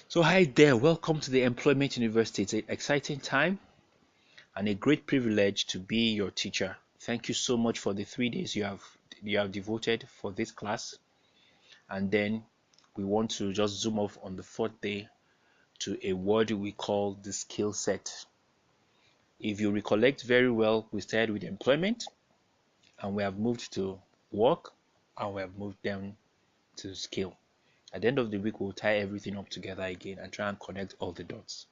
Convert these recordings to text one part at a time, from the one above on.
So hi there, welcome to the Employment University. It's an exciting time and a great privilege to be your teacher. Thank you so much for the 3 days you have devoted for this class. And then we want to just zoom off on the fourth day to a word we call the skill set. If you recollect very well, we started with employment and we have moved to work and we have moved down to skill. At the end of the week, we'll tie everything up together again and try and connect all the dots.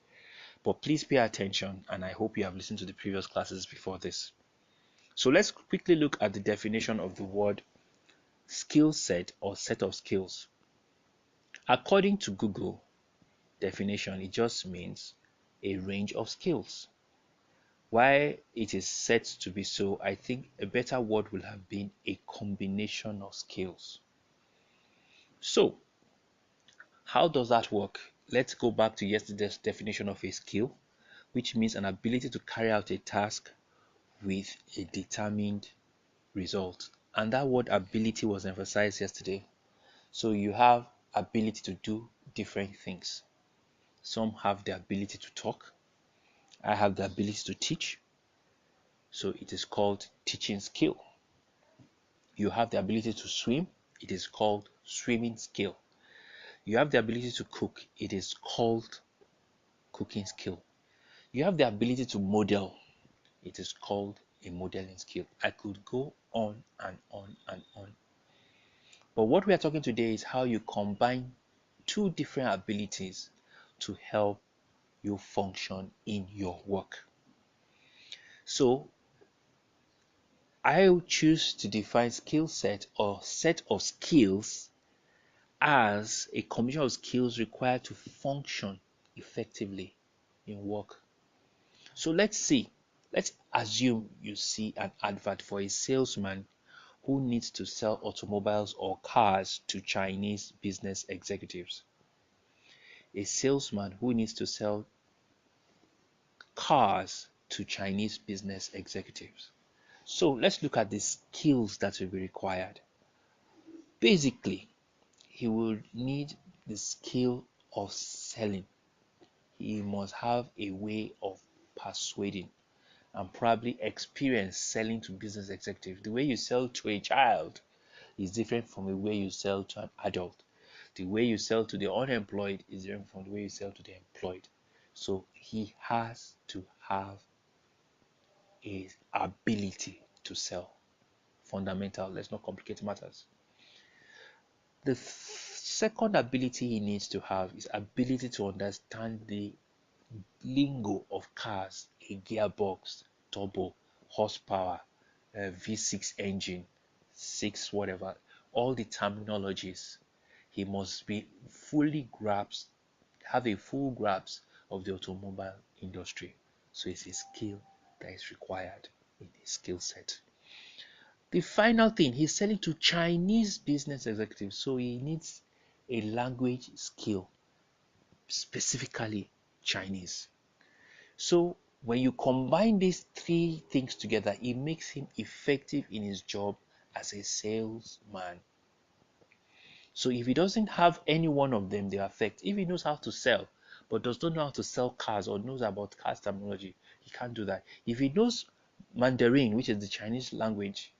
But please pay attention, and I hope you have listened to the previous classes before this. So let's quickly look at the definition of the word skill set or set of skills. According to Google definition, it just means a range of skills. Why it is set to be so, I think a better word would have been a combination of skills. So, how does that work? Let's go back to yesterday's definition of a skill, which means an ability to carry out a task with a determined result. And that word ability was emphasized yesterday. So you have ability to do different things. Some have the ability to talk. I have the ability to teach. So it is called teaching skill. You have the ability to swim. It is called swimming skill. You have the ability to cook. It is called cooking skill. You have the ability to model. It is called a modeling skill. I could go on and on and on. But what we are talking today is how you combine two different abilities to help you function in your work. So I will choose to define skill set or set of skills as a combination of skills required to function effectively in work. So let's assume you see an advert for a salesman who needs to sell automobiles or cars to Chinese business executives. A salesman who needs to sell cars to Chinese business executives. So let's look at the skills that will be required. Basically, he will need the skill of selling. He must have a way of persuading and probably experience selling to business executives. The way you sell to a child is different from the way you sell to an adult. The way you sell to the unemployed is different from the way you sell to the employed. So he has to have a ability to sell. Fundamental. Let's not complicate matters. The second ability he needs to have is ability to understand the lingo of cars, a gearbox, turbo, horsepower, V6 engine, 6 whatever, all the terminologies. He must be have a full grasp of the automobile industry. So it's a skill that is required in a skill set. The final thing, he's selling to Chinese business executives, so he needs a language skill, specifically Chinese. So when you combine these three things together, it makes him effective in his job as a salesman. So if he doesn't have any one of them, they affect. If he knows how to sell, but does not know how to sell cars or knows about cars terminology, he can't do that. If he knows Mandarin, which is the Chinese language,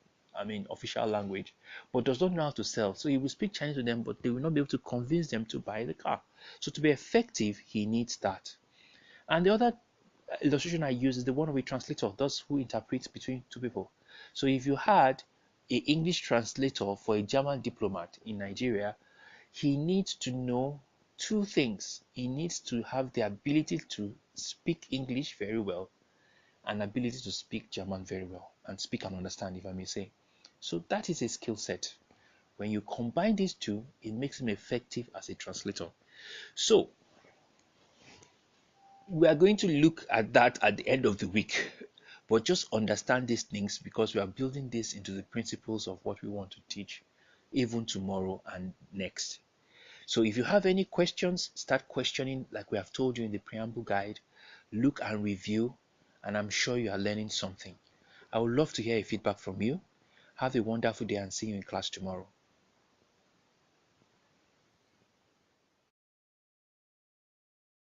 official language, but does not know how to sell, so he will speak Chinese to them, but they will not be able to convince them to buy the car. So to be effective, he needs that. And the other illustration I use is the one of a translator, those who interprets between two people. So if you had an English translator for a German diplomat in Nigeria, he needs to know two things. He needs to have the ability to speak English very well and ability to speak German very well and speak and understand, if I may say. So that is a skill set. When you combine these two, it makes him effective as a translator. So we are going to look at that at the end of the week, but just understand these things because we are building this into the principles of what we want to teach even tomorrow and next. So if you have any questions, start questioning like we have told you in the preamble guide. Look and review, and I'm sure you are learning something. I would love to hear a feedback from you. Have a wonderful day and see you in class tomorrow.